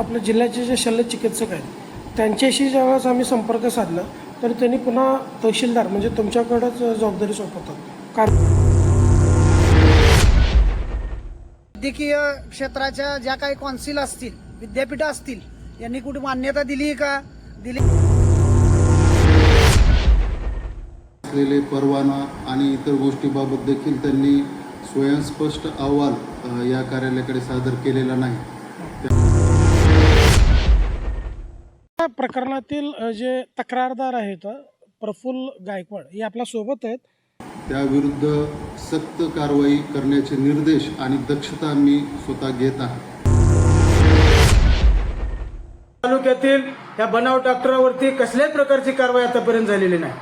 आपल्या जिल्ह्याचे जे शल्य चिकित्सक आहेत त्यांच्याशी जेव्हा आम्ही संपर्क साधला तर त्यांनी पुन्हा तहसीलदार म्हणजे तुमच्याकडेच जबाबदारी सोपवतात कारण वैद्यकीय क्षेत्राच्या ज्या काही कौन्सिल असतील, विद्यापीठ असतील, यांनी कुठे मान्यता दिली का? दिली असलेले परवाना आणि इतर गोष्टीबाबत देखील त्यांनी स्वयंस्पष्ट अहवाल या कार्यालयाकडे सादर केलेला नाही. या प्रकरणातील जे तक्रारदार आहेत प्रफुल्ल गायकवाड हे आपल्या सोबत आहेत. त्याविरुद्ध सक्त कारवाई करण्याचे निर्देश आणि दक्षता मी स्वतः घेत आहे. तालुक्यातील या बनावट डॉक्टरांवरती कसल्याच प्रकारची कारवाई आतापर्यंत झालेली नाही.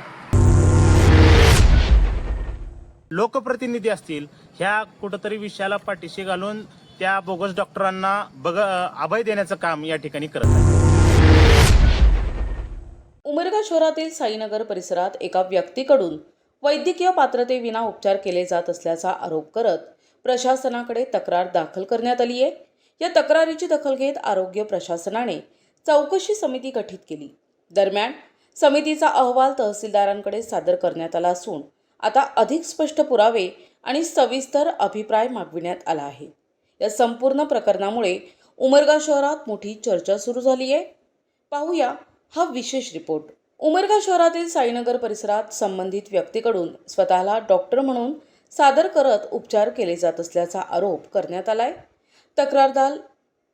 लोकप्रतिनिधी असतील ह्या कुठंतरी विषयाला पाठीशी घालून त्या बोगस डॉक्टरांना अभय देण्याचं काम या ठिकाणी करत आहे. उमरगा शहरातील साईनगर परिसरात एका व्यक्तीकडून वैद्यकीय पात्रतेविना उपचार केले जात असल्याचा आरोप करत प्रशासनाकडे तक्रार दाखल करण्यात आली आहे. या तक्रारीची दखल घेत आरोग्य प्रशासनाने चौकशी समिती गठीत केली. दरम्यान समितीचा अहवाल तहसीलदारांकडे सादर करण्यात आला असून आता अधिक स्पष्ट पुरावे आणि सविस्तर अभिप्राय मागविण्यात आला आहे. या संपूर्ण प्रकरणामुळे उमरगा शहरात मोठी चर्चा सुरू झाली आहे. पाहूया हा विशेष रिपोर्ट. उमरगा शहरातील साईनगर परिसरात संबंधित व्यक्तीकडून स्वतःला डॉक्टर म्हणून सादर करत उपचार केले जात असल्याचा आरोप करण्यात आलाय. तक्रारदार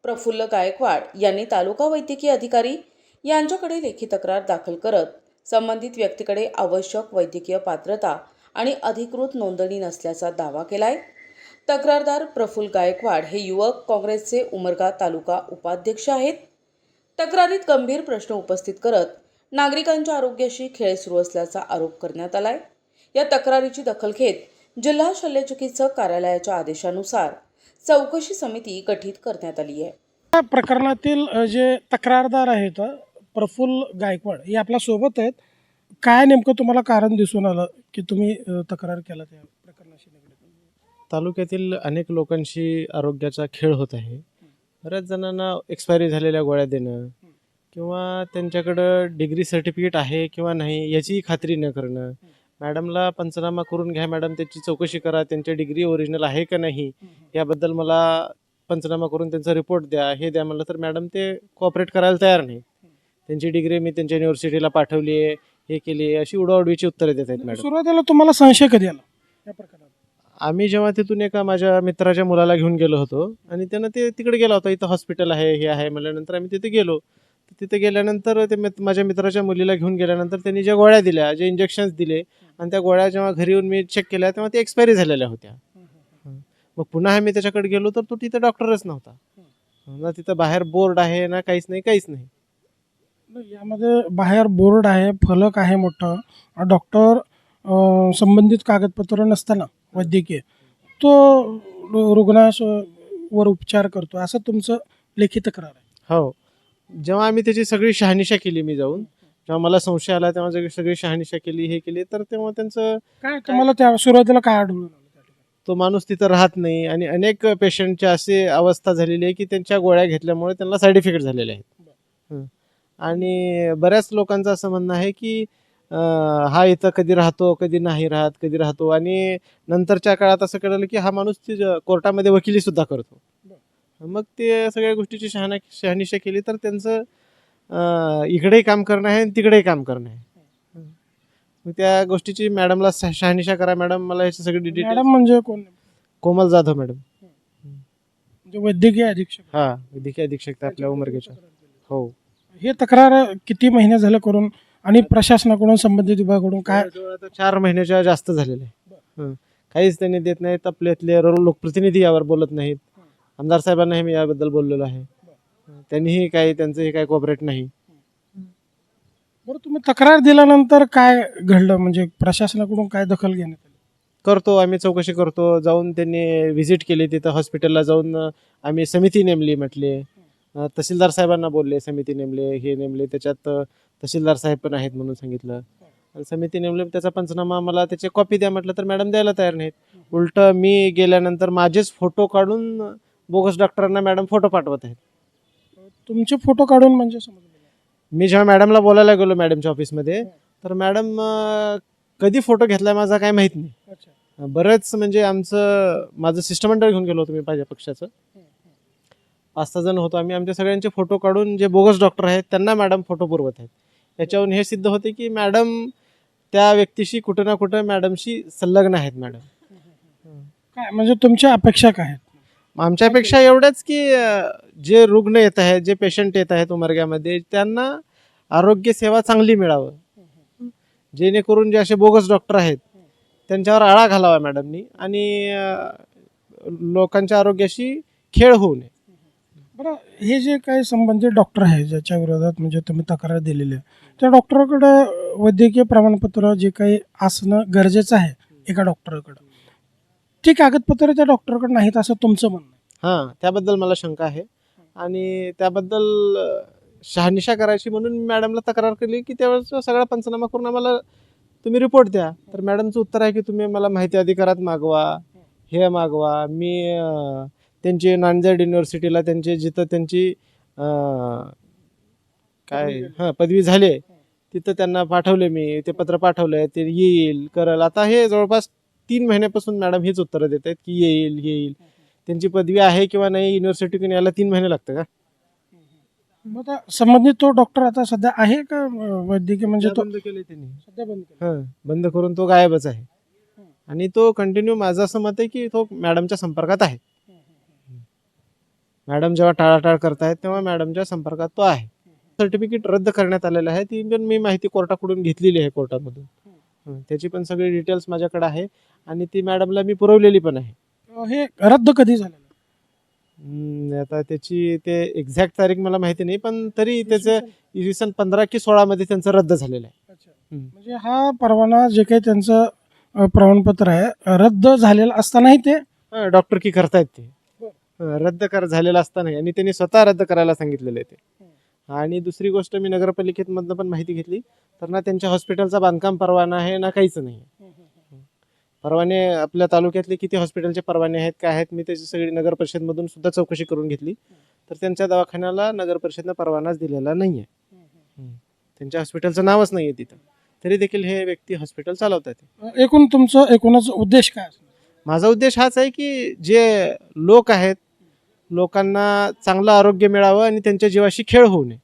प्रफुल्ल गायकवाड यांनी तालुका वैद्यकीय अधिकारी यांच्याकडे लेखी तक्रार दाखल करत संबंधित व्यक्तीकडे आवश्यक वैद्यकीय पात्रता आणि अधिकृत नोंदणी नसल्याचा दावा केलाय. तक्रारदार प्रफुल्ल गायकवाड हे युवक काँग्रेसचे उमरगा तालुका उपाध्यक्ष आहेत. तक्रारीत गंभीर प्रश्न उपस्थित करत नागरिकांच्या आरोग्याशी खेळ सुरू असल्याचा आरोप करण्यात आलाय. या तक्रारीची दखल घेत जिल्हा शल्यचिकित्सक कार्यालयाच्या आदेशानुसार चौकशी समिती गठीत करण्यात आली आहे. या प्रकरणातील जे तक्रारदार आहेत प्रफुल्ल गायकवाड हे आपल्या सोबत आहेत. काय नेमकं तुम्हाला कारण दिसून आलं की तुम्ही तक्रार केला त्या प्रकरणाशी निगडीत? तालुक्यातील अनेक लोकांशी आरोग्याचा खेळ होत आहे. बऱ्याच जणांना एक्सपायरी झालेल्या गोळ्या देणं किंवा त्यांच्याकडं डिग्री सर्टिफिकेट आहे किंवा नाही याची खात्री न करणं. मॅडमला पंचनामा करून घ्या मॅडम, त्याची चौकशी करा, त्यांच्या डिग्री ओरिजिनल आहे का नाही याबद्दल मला पंचनामा करून त्यांचा रिपोर्ट द्या, हे द्या म्हणलं तर मॅडम ते कोऑपरेट करायला तयार नाही. त्यांची डिग्री मी त्यांच्या युनिव्हर्सिटीला पाठवली आहे, हे केली आहे, अशी उडवाउडवीची उत्तरे देत आहेत मॅडम. सुरुवातीला तुम्हाला संशय कधी आला या प्रकरणात? आम्ही जेव्हा तिथून एका माझ्या मित्राच्या मुलाला घेऊन गेलो होतो आणि त्यानं ते तिकडे गेला होता, इथं हॉस्पिटल आहे हे आहे म्हणल्यानंतर आम्ही तिथे गेलो. तिथे गेल्यानंतर ते माझ्या मित्राच्या मुलीला घेऊन गेल्यानंतर त्यांनी ज्या गोळ्या दिल्या, जे इंजेक्शन्स दिले आणि त्या गोळ्या जेव्हा घरी येऊन मी चेक केल्या तेव्हा ते एक्सपायरी झालेल्या होत्या. मग पुन्हा आम्ही त्याच्याकडे गेलो तर तो तिथं डॉक्टरच नव्हता. ना तिथं बाहेर बोर्ड आहे ना काहीच नाही. यामध्ये बाहेर बोर्ड आहे, फलक आहे मोठं, डॉक्टर संबंधित कागदपत्र नसताना वैद्यकीय तो रुग्णावर उपचार करतो असं तुमचं लेखी तक्रार आहे? हो. जेव्हा आम्ही त्याची सगळी शहानिशा केली, मी जाऊन जेव्हा मला संशय आला तेव्हा सगळी शहानिशा केली, हे केली, तर तेव्हा त्यांचं काय तुम्हाला त्या सुरुवातीला काय आढळून आलं? तो माणूस तिथं राहत नाही आणि अनेक पेशंटची अशी अवस्था झालेली आहे की त्यांच्या गोळ्या घेतल्यामुळे त्यांना साईड इफेक्ट झालेले आहेत. आणि बऱ्याच लोकांचं असं म्हणणं आहे की हा इथं कधी राहतो, कधी नाही राहत, कधी राहतो, आणि नंतरच्या काळात असं कळलं की हा माणूस कोर्टामध्ये वकिली सुद्धा करतो. मग ते सगळ्या गोष्टीची शहानिशा केली तर त्यांचं इकडेही काम करणं आहे आणि तिकडेही काम करणं आहे. मग त्या गोष्टीची मॅडमला शहानिशा करा मॅडम, मला ह्याची सगळी डिटेल. मॅडम म्हणजे कोण? कोमल जाधव मॅडम. म्हणजे वैद्यकीय अधीक्षक? हा, वैद्यकीय अधीक्षक आपल्या उमरगेच्या. हो. हे तक्रार किती महिने झालं करून आणि प्रशासनाकडून संबंधित विभागाकडून काय? 4 महिन्याच्या जास्त झालेले आहे. काहीच त्यांनी देत नाहीत. आपल्यातले लोकप्रतिनिधी यावर बोलत नाहीत. आमदार साहेबांनाही मी याबद्दल बोललेलो आहे, त्यांनीही त्यांचंही काही कोऑपरेट नाही. बरं, तुम्ही तक्रार दिल्यानंतर काय घडलं? म्हणजे प्रशासनाकडून काय दखल घेण्यात आली? करतो आम्ही, चौकशी करतो. जाऊन त्यांनी व्हिजिट केली, तिथं हॉस्पिटलला जाऊन आम्ही समिती नेमली, म्हटले तहसीलदार साहेबांना बोलले, समिती नेमले, हे नेमले, त्याच्यात तहसीलदार साहेब पण आहेत म्हणून सांगितलं. समिती नेमले, त्याचा पंचनामा मला त्याची कॉपी द्या म्हटलं तर मॅडम द्यायला तयार नाहीत. उलट मी गेल्यानंतर माझेच फोटो काढून बोगस डॉक्टरांना मॅडम फोटो पाठवत आहेत. तुमचे फोटो काढून म्हणजे समजलं नाही. मी जेव्हा मॅडमला बोलायला गेलो मॅडमच्या ऑफिसमध्ये, तर मॅडम कधी फोटो घेतलाय माझा काय माहीत नाही. अच्छा. बरंच म्हणजे माझं शिष्टमंडळ घेऊन गेलो होतो मी माझ्या पक्षाचं. 5-6 जण होतो आम्ही. आमच्या सगळ्यांचे फोटो काढून जे बोगस डॉक्टर आहेत त्यांना मॅडम फोटो पुरवत आहेत. याच्यावरून हे सिद्ध होते की मॅडम त्या व्यक्तीशी कुठं ना कुठं मॅडमशी संलग्न आहेत मॅडम. काय म्हणजे तुमच्या अपेक्षा काय आहेत? आमच्यापेक्षा एवढंच की जे रुग्ण येत आहेत, जे पेशंट येत आहेत उमरग्यामध्ये, त्यांना आरोग्य सेवा चांगली मिळावं, जेणेकरून जे असे बोगस डॉक्टर आहेत त्यांच्यावर आळा घालावा मॅडमनी आणि लोकांच्या आरोग्याशी खेळ होऊ नये. बरं, हे जे काही संबंधित डॉक्टर आहे ज्याच्या विरोधात म्हणजे तुम्ही तक्रार दिलेली आहे, त्या डॉक्टरकडे वैद्यकीय प्रमाणपत्र जे काही असणं गरजेचं आहे एका डॉक्टरकडं, ती कागदपत्र त्या डॉक्टरकडे नाहीत असं तुमचं म्हणणं आहे. हां, त्याबद्दल मला शंका आहे आणि त्याबद्दल शहानिशा करायची म्हणून मी मॅडमला तक्रार केली की त्यावेळेस सगळा पंचनामा करून आम्हाला तुम्ही रिपोर्ट द्या. तर मॅडमचं उत्तर आहे की तुम्ही मला माहिती अधिकारात मागवा, हे मागवा. मी त्यांची नांदेड युनिव्हर्सिटीला जिथं त्यांची पदवी झाली तिथं त्यांना पाठवले, मी ते पत्र पाठवलंय, ते येईल करल. आता हे जवळपास 3 महिन्यापासून मॅडम हेच उत्तरं देत आहेत की येईल. त्यांची पदवी आहे किंवा नाही युनिव्हर्सिटीकडून यायला 3 महिने लागतं का? मग आता संबंधित तो डॉक्टर आता सध्या आहे का वैद्यकीय म्हणजे तो बंद केले त्यांनी. सध्या बंद केलं? बंद करून तो गायबच आहे आणि तो कंटिन्यू, माझं असं मत आहे की तो मॅडमच्या संपर्कात आहे. मॅडम जेव्हा टाळाटाळ करतायत तेव्हा मॅडमच्या संपर्कात तो आहे. सर्टिफिकेट रद्द करण्यात आलेलं आहे, ती पण मी माहिती कोर्टाकडून घेतलेली आहे कोर्टामधून. त्याची पण सगळी डिटेल्स माझ्याकडे आहे आणि ती मॅडमला मी पुरवलेली पण आहे. हे रद्द कधी झालेलं? आता त्याची ते एक्झॅक्ट तारीख मला माहिती नाही, पण तरी त्याचं इसवी 15 की 16 मध्ये त्यांचं रद्द झालेलं आहे. अच्छा. म्हणजे हा परवाना जे काही त्यांचं प्रमाणपत्र आहे रद्द झालेलं असतानाही ते डॉक्टर की करतायत ते रद्द झालेलं असताना आणि त्यांनी स्वतः रद्द करायला सांगितलेलं आहे ते. आणि दुसरी गोष्ट, मी नगरपालिकेमधनं पण माहिती घेतली तर ना त्यांच्या हॉस्पिटलचा बांधकाम परवाना आहे ना काहीच नाही. परवाने आपल्या तालुक्यातले किती हॉस्पिटलचे परवाने आहेत, काय आहेत, मी त्याची सगळी नगर परिषदमधून सुद्धा चौकशी करून घेतली. तर त्यांच्या दवाखान्याला नगर परिषदनं परवानाच दिलेला नाही आहे. त्यांच्या हॉस्पिटलचं नावच नाही आहे तिथं, तरी देखील हे व्यक्ती हॉस्पिटल चालवतात. एकूणच उद्देश काय असणार? माझा उद्देश हाच आहे की जे लोक आहेत, लोकांना चांगलं आरोग्य मिळावं आणि त्यांच्या जीवाशी खेळ होऊ नये.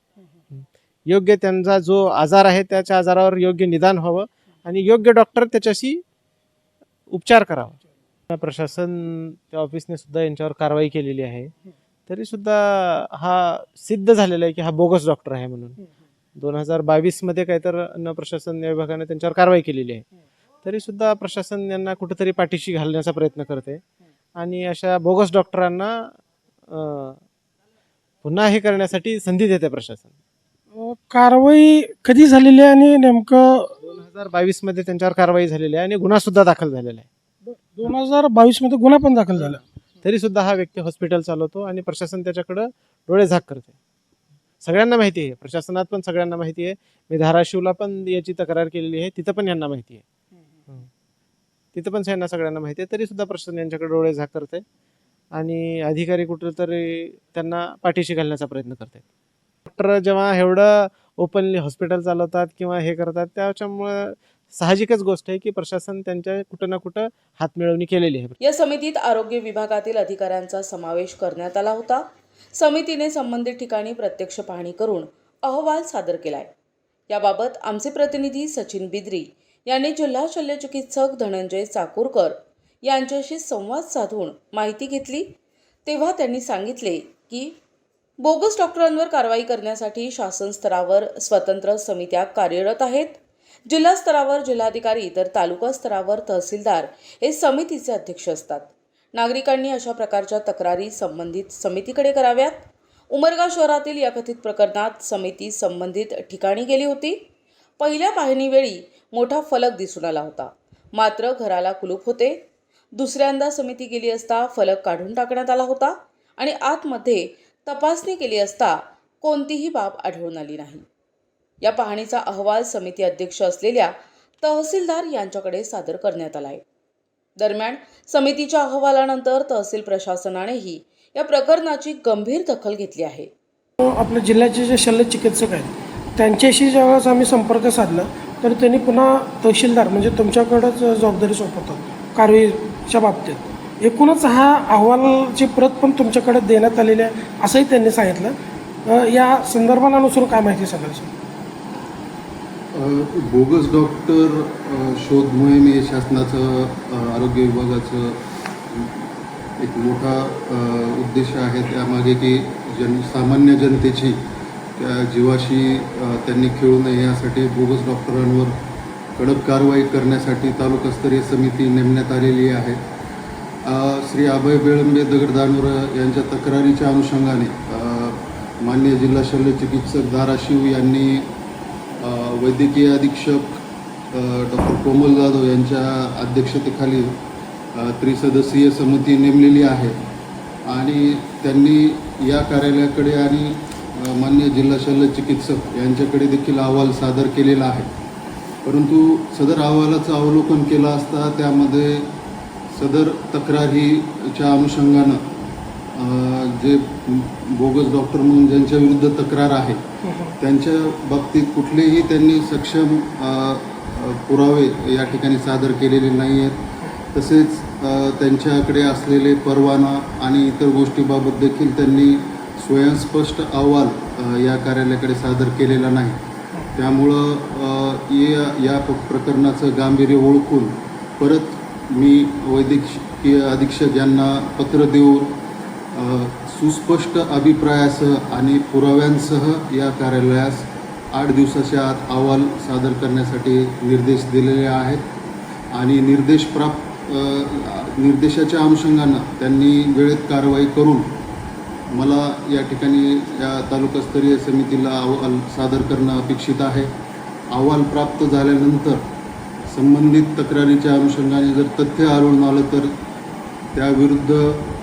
योग्य त्यांचा जो आजार आहे त्याच्या आजारावर योग्य निदान व्हावं आणि योग्य डॉक्टर त्याच्याशी उपचार करावा. प्रशासन त्या ऑफिसने सुद्धा यांच्यावर कारवाई केलेली आहे, तरी सुद्धा हा सिद्ध झालेला आहे की हा बोगस डॉक्टर आहे म्हणून. 2022 मध्ये काहीतर अन्न प्रशासन विभागाने त्यांच्यावर कारवाई केलेली आहे, तरी सुद्धा प्रशासन यांना कुठेतरी पाठीशी घालण्याचा प्रयत्न करते आणि अशा बोगस डॉक्टरांना पुन्हा हे करण्यासाठी संधी देते प्रशासन. कारवाई कधी झालेली आहे आणि नेमकं 2022 मध्ये त्यांच्यावर कारवाई झालेली आहे आणि गुन्हा सुद्धा दाखल झालेला आहे. 2022 मध्ये गुन्हा पण दाखल झाला, तरी सुद्धा हा व्यक्ती हॉस्पिटल चालवतो आणि प्रशासन त्याच्याकडे डोळे झाक करते. सगळ्यांना माहिती आहे, प्रशासनात पण सगळ्यांना माहिती आहे. मी धाराशिवला पण याची तक्रार केलेली आहे, तिथं पण यांना माहिती आहे. तिथं पण यांना सगळ्यांना माहिती आहे, तरी सुद्धा प्रशासन यांच्याकडे डोळे झाक करते आणि अधिकारी कुठेतरी त्यांना पाठीशी घालण्याचा प्रयत्न करतात. डॉक्टर जेव्हा एवढं ओपनली हॉस्पिटल चालवतात किंवा हे करतात, त्याच्यामुळे साहजिकच गोष्ट आहे की प्रशासन त्यांच्या कुठं ना कुठं हातमिळवणी केलेली आहे. या समितीत आरोग्य विभागातील अधिकाऱ्यांचा समावेश करण्यात आला होता. समितीने संबंधित ठिकाणी प्रत्यक्ष पाहणी करून अहवाल सादर केलाय. याबाबत आमचे प्रतिनिधी सचिन बिद्री यांनी जिल्हा शल्यचिकित्सक धनंजय चाकूरकर यांच्याशी संवाद साधून माहिती घेतली. तेव्हा त्यांनी सांगितले की बोगस डॉक्टरांवर कारवाई करण्यासाठी शासन स्तरावर स्वतंत्र समित्या कार्यरत आहेत. जिल्हा स्तरावर जिल्हाधिकारी तर तालुका स्तरावर तहसीलदार हे समितीचे अध्यक्ष असतात. नागरिकांनी अशा प्रकारच्या तक्रारी संबंधित समितीकडे कराव्यात. उमरगा शहरातील या कथित प्रकरणात समिती संबंधित ठिकाणी गेली होती. पहिल्या पाहणीवेळी मोठा फलक दिसून आला होता, मात्र घराला कुलूप होते. दुसऱ्यांदा समिती गेली असता फलक काढून टाकण्यात आला होता आणि आतमध्ये तपासणी केली असता कोणतीही बाब आढळून आली नाही. या पाहणीचा अहवाल समिती अध्यक्ष असलेल्या तहसीलदार यांच्याकडे सादर करण्यात आला आहे. दरम्यान समितीच्या अहवालानंतर तहसील प्रशासनानेही या प्रकरणाची गंभीर दखल घेतली आहे. आपल्या जिल्ह्याचे जे शल्य चिकित्सक आहेत त्यांच्याशी ज्यावेळेस आम्ही संपर्क साधला तर त्यांनी पुन्हा तहसीलदार म्हणजे तुमच्याकडंच जबाबदारी सोपवतात कारवाईच्या बाबतीत. एकूणच हा अहवालाची प्रत पण तुमच्याकडे देण्यात आलेली आहे असंही त्यांनी सांगितलं. या संदर्भाला अनुसरून काय माहिती सांगाल सर? बोगस डॉक्टर शोध मोहीम हे शासनाचं आरोग्य विभागाचं एक मोठा उद्देश आहे. त्यामागे की सामान्य जनतेची त्या जीवाशी त्यांनी खेळू नये यासाठी बोगस डॉक्टरांवर कडक कारवाई करण्यासाठी तालुकास्तरीय समिती नेमण्यात आलेली आहे. श्री अभय बेळंबे दगडदानोर यांच्या तक्रारीच्या अनुषंगाने माननीय जिल्हा शल्य चिकित्सक धाराशिव यांनी वैद्यकीय अधीक्षक डॉक्टर कोमल जाधव यांच्या अध्यक्षतेखाली त्रिसदस्यीय समिती नेमलेली आहे आणि त्यांनी या कार्यालयाकडे आणि माननीय जिल्हा शल्य चिकित्सक यांच्याकडे देखील अहवाल सादर केलेला आहे. परंतु सदर अहवालाचं अवलोकन केलं असता त्यामध्ये सदर तक्रारीच्या अनुषंगानं जे बोगस डॉक्टर म्हणून ज्यांच्या विरुद्ध तक्रार आहे त्यांच्या बाबतीत कुठलेही त्यांनी सक्षम पुरावे या ठिकाणी सादर केलेले नाही आहेत. तसेच त्यांच्याकडे असलेले परवाना आणि इतर गोष्टीबाबत देखील त्यांनी स्वयंस्पष्ट अहवाल या कार्यालयाकडे सादर केलेला नाही. त्यामुळं या प्रकरणाचं गांभीर्य ओळखून परत मी वैद्यकीय अधीक्षक यांना पत्र देऊन सुस्पष्ट अभिप्रायासह आणि पुराव्यांसह या कार्यालयास 8 दिवसाच्या आत अहवाल सादर करण्यासाठी निर्देश दिलेले आहेत आणि निर्देशाच्या अनुषंगानं त्यांनी वेळेत कारवाई करून मला या ठिकाणी या तालुकास्तरीय समितीला अहवाल सादर करणं अपेक्षित आहे. अहवाल प्राप्त झाल्यानंतर संबंधित तक्रारीच्या अनुषंगाने जर तथ्य आढळून आलं तर त्याविरुद्ध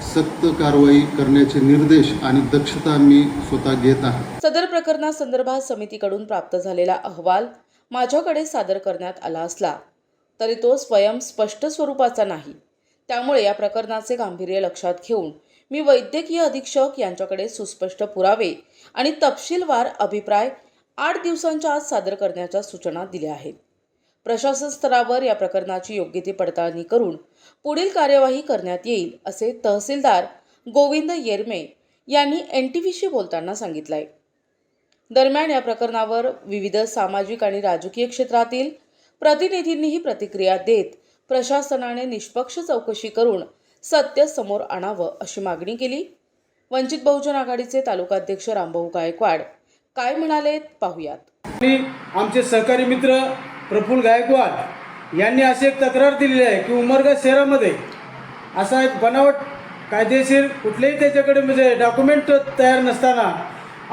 सक्त कारवाई करण्याचे निर्देश आणि दक्षता मी स्वतः घेत आहे. सदर प्रकरणासंदर्भात समितीकडून प्राप्त झालेला अहवाल माझ्याकडे सादर करण्यात आला असला तरी तो स्वयंस्पष्ट स्वरूपाचा नाही. त्यामुळे या प्रकरणाचे गांभीर्य लक्षात घेऊन मी वैद्यकीय अधीक्षक यांच्याकडे सुस्पष्ट पुरावे आणि तपशीलवार अभिप्राय 8 दिवसांच्या आत सादर करण्याच्या सूचना दिल्या आहेत. प्रशासन स्तरावर या प्रकरणाची योग्य ती पडताळणी करून पुढील कार्यवाही करण्यात येईल असे तहसीलदार गोविंद येरमे यांनी NTVशी बोलताना सांगितलंय. दरम्यान या प्रकरणावर विविध सामाजिक आणि राजकीय क्षेत्रातील प्रतिनिधींनीही प्रतिक्रिया देत प्रशासनाने निष्पक्ष चौकशी करून सत्य समोर आणावं अशी मागणी केली. वंचित बहुजन आघाडीचे तालुकाध्यक्ष रामभाऊ गायकवाड काय म्हणालेत पाहूयात. आणि आमचे सहकारी मित्र प्रफुल्ल गायकवाड यांनी अशी एक तक्रार दिलेली आहे की उमरगा शहरामध्ये असा एक बनावट कायदेशीर कुठलेही त्याच्याकडे म्हणजे डॉक्युमेंट तयार नसताना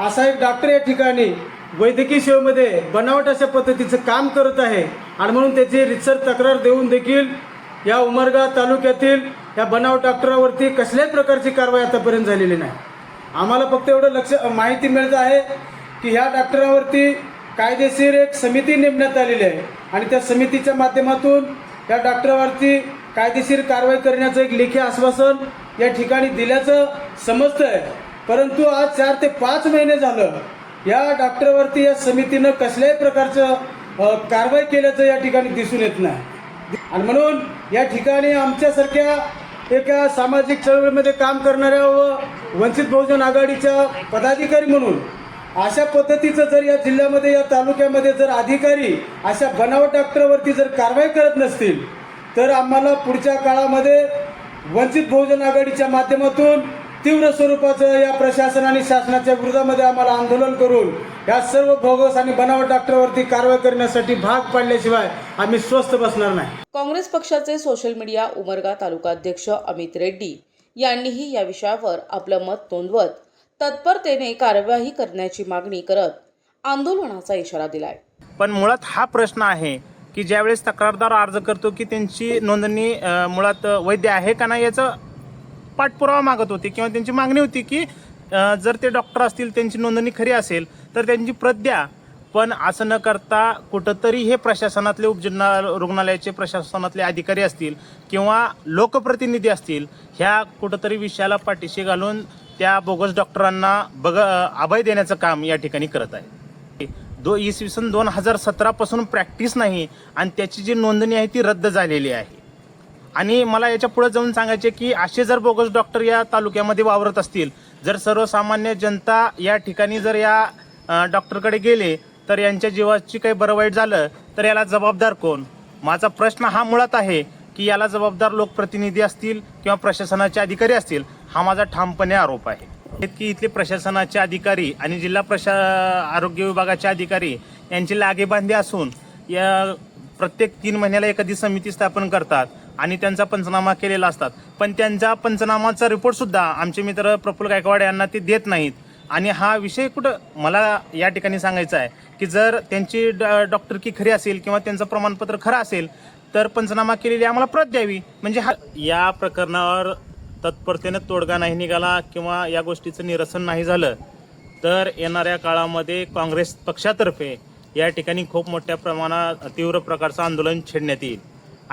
असा एक डॉक्टर या ठिकाणी वैद्यकीय सेवेमध्ये बनावट अशा पद्धतीचं काम करत आहे आणि म्हणून त्याची रितसर तक्रार देऊन देखील या उमरगा तालुक्यातील या बनावट डॉक्टरावरती कसल्याही प्रकारची कारवाई आतापर्यंत झालेली नाही. आम्हाला फक्त एवढं माहिती मिळत आहे की ह्या डॉक्टरावरती कायदेशीर एक समिती नेमण्यात आलेली आहे आणि त्या समितीच्या माध्यमातून या डॉक्टरावरती कायदेशीर कारवाई करण्याचं एक लेखी आश्वासन या ठिकाणी दिल्याचं समजतं आहे. परंतु आज 4 ते 5 महिने झालं या डॉक्टरवरती या समितीनं कसल्याही प्रकारचं कारवाई केल्याचं या ठिकाणी दिसून येत नाही आणि म्हणून या ठिकाणी आमच्यासारख्या एका सामाजिक चळवळीमध्ये काम करणाऱ्या व वंचित बहुजन आघाडीच्या पदाधिकारी म्हणून अशा पद्धतीचं जर या जिल्ह्यामध्ये या तालुक्यामध्ये जर अधिकारी अशा बनावट डॉक्टरवरती जर कारवाई करत नसतील तर आम्हाला पुढच्या काळामध्ये वंचित बहुजन आघाडीच्या माध्यमातून तीव्र स्वरूपाचं या प्रशासन आणि शासनाच्या विरोधामध्ये आम्हाला आंदोलन करून या सर्व बोगस आणि बनावट डॉक्टरवरती कारवाई करण्यासाठी भाग पाडल्याशिवाय आम्ही स्वस्थ बसणार नाही. काँग्रेस पक्षाचे सोशल मीडिया उमरगा तालुकाध्यक्ष अमित रेड्डी यांनीही या विषयावर आपलं मत नोंदवत तत्परतेने कार्यवाही करण्याची मागणी करत आंदोलनाचा इशारा दिलाय. पण मुळात हा प्रश्न आहे की ज्यावेळेस तक्रारदार अर्ज करतो की त्यांची नोंदणी मुळात वैध आहे का नाही याचा पाठपुरावा मागत होती किंवा त्यांची मागणी होती की जर ते डॉक्टर असतील त्यांची नोंदणी खरी असेल तर त्यांची प्रत द्या पण असं न करता कुठंतरी हे प्रशासनातले रुग्णालयाचे प्रशासनातले अधिकारी असतील किंवा लोकप्रतिनिधी असतील, ह्या कुठंतरी विषयाला पाठीशी घालून त्या बोगस डॉक्टरांना अभय देण्याचं काम या ठिकाणी करत आहे. इसवी सन 2017 पासून प्रॅक्टिस नाही आणि त्याची जी नोंदणी आहे ती रद्द झालेली आहे. आणि मला याच्या पुढे जाऊन सांगायचे की असे जर बोगस डॉक्टर या तालुक्यामध्ये वावरत असतील, जर सर्वसामान्य जनता या ठिकाणी जर या डॉक्टरकडे गेले तर यांच्या जीवाची काही बरं वाईट झालं तर याला जबाबदार कोण? माझा प्रश्न हा मुळात आहे की याला जबाबदार लोकप्रतिनिधी असतील किंवा प्रशासनाचे अधिकारी असतील, हा माझा ठामपणे आरोप आहे. की इथले प्रशासनाचे अधिकारी आणि जिल्हा आरोग्य विभागाचे अधिकारी यांची लागेबांधे असून या प्रत्येक 3 महिन्याला एखादी समिती स्थापन करतात आणि त्यांचा पंचनामा केलेला असतात, पण त्यांचा पंचनामाचा रिपोर्ट सुद्धा आमचे मित्र प्रफुल्ल गायकवाड यांना ते देत नाहीत. आणि हा विषय कुठं मला या ठिकाणी सांगायचा आहे की जर त्यांची डॉक्टरकी खरी असेल किंवा त्यांचं प्रमाणपत्र खरं असेल तर पंचनामा केलेली आम्हाला प्रत द्यावी. म्हणजे या प्रकरणावर तत्परतेनं तोडगा नाही निघाला किंवा या गोष्टीचं निरसन नाही झालं तर येणाऱ्या काळामध्ये काँग्रेस पक्षातर्फे या ठिकाणी खूप मोठ्या प्रमाणात तीव्र प्रकारचं आंदोलन छेडण्यात येईल.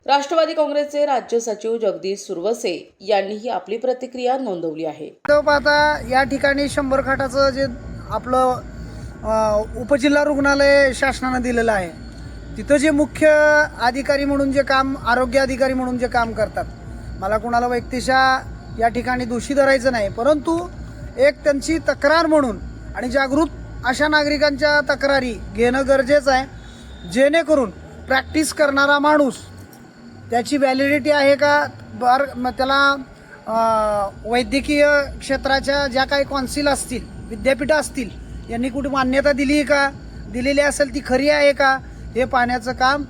राष्ट्रवादी काँग्रेसचे राज्य सचिव जगदीश सुरवसे यांनीही आपली प्रतिक्रिया नोंदवली आहे. आता या ठिकाणी 100 खाटाचं जे आपलं उपजिल्हा रुग्णालय शासनानं दिलेलं आहे, तिथं जे मुख्य अधिकारी म्हणून जे काम, आरोग्य अधिकारी म्हणून जे काम करतात, मला कोणाला व्यक्तिशः या ठिकाणी दोषी धरायचं नाही, परंतु एक त्यांची तक्रार म्हणून आणि जागृत अशा नागरिकांच्या तक्रारी घेणं गरजेचं आहे, जेणेकरून प्रॅक्टिस करणारा माणूस त्याची व्हॅलिडिटी आहे का, त्याला वैद्यकीय क्षेत्राच्या ज्या काही कौन्सिल असतील, विद्यापीठं असतील, यांनी कुठे मान्यता दिली का, दिलेली असेल ती खरी आहे का, हे पाहण्याचं काम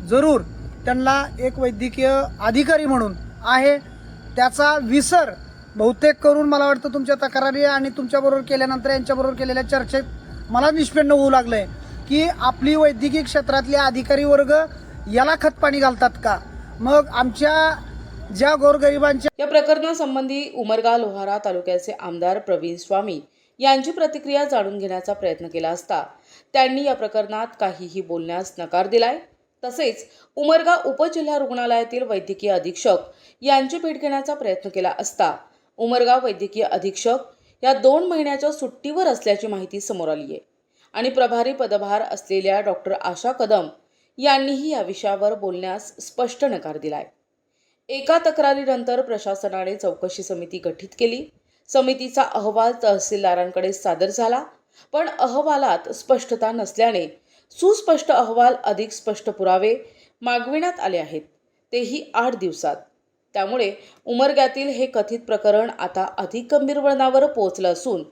जरूर त्यांना एक वैद्यकीय अधिकारी म्हणून आहे. त्याचा विसर बहुतेक करून मला वाटतं तुमच्या तक्रारी आणि तुमच्याबरोबर केल्यानंतर यांच्याबरोबर केलेल्या चर्चेत मला निष्पन्न होऊ लागलं आहे की आपली वैद्यकीय क्षेत्रातले अधिकारी वर्ग याला खतपाणी घालतात का. मग आमच्या ज्या गोरगरिबांच्या या प्रकरणासंबंधी उमरगा लोहारा तालुक्याचे आमदार प्रवीण स्वामी यांची प्रतिक्रिया जाणून घेण्याचा प्रयत्न केला असता त्यांनी या प्रकरणात काहीही बोलण्यास नकार दिलाय. तसेच उमरगा उपजिल्हा रुग्णालयातील वैद्यकीय अधीक्षक यांची भेट घेण्याचा प्रयत्न केला असता उमरगा वैद्यकीय अधीक्षक या 2 महिन्याच्या सुट्टीवर असल्याची माहिती समोर आली आहे आणि प्रभारी पदभार असलेल्या डॉक्टर आशा कदम यांनीही या विषयावर बोलण्यास स्पष्ट नकार दिलाय. एका तक्रारीनंतर प्रशासनाने चौकशी समिती गठीत केली. समितीचा अहवाल तहसीलदारांकडे सादर झाला, पण अहवालात स्पष्टता नसल्याने सुस्पष्ट अहवाल अधिक स्पष्ट पुरावे मागविण्यात आले आहेत, तेही 8 दिवसात. त्यामुळे उमरग्यातील हे कथित प्रकरण आता अधिक गंभीर वळणावर पोहोचलं असून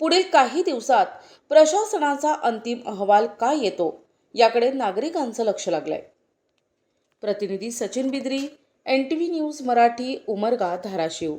पुढील काही दिवसात प्रशासनाचा अंतिम अहवाल काय येतो याकडे नागरिकांचं लक्ष लागलंय. प्रतिनिधी सचिन बिद्री, NTV न्यूज मराठी, उमरगा, धाराशिव.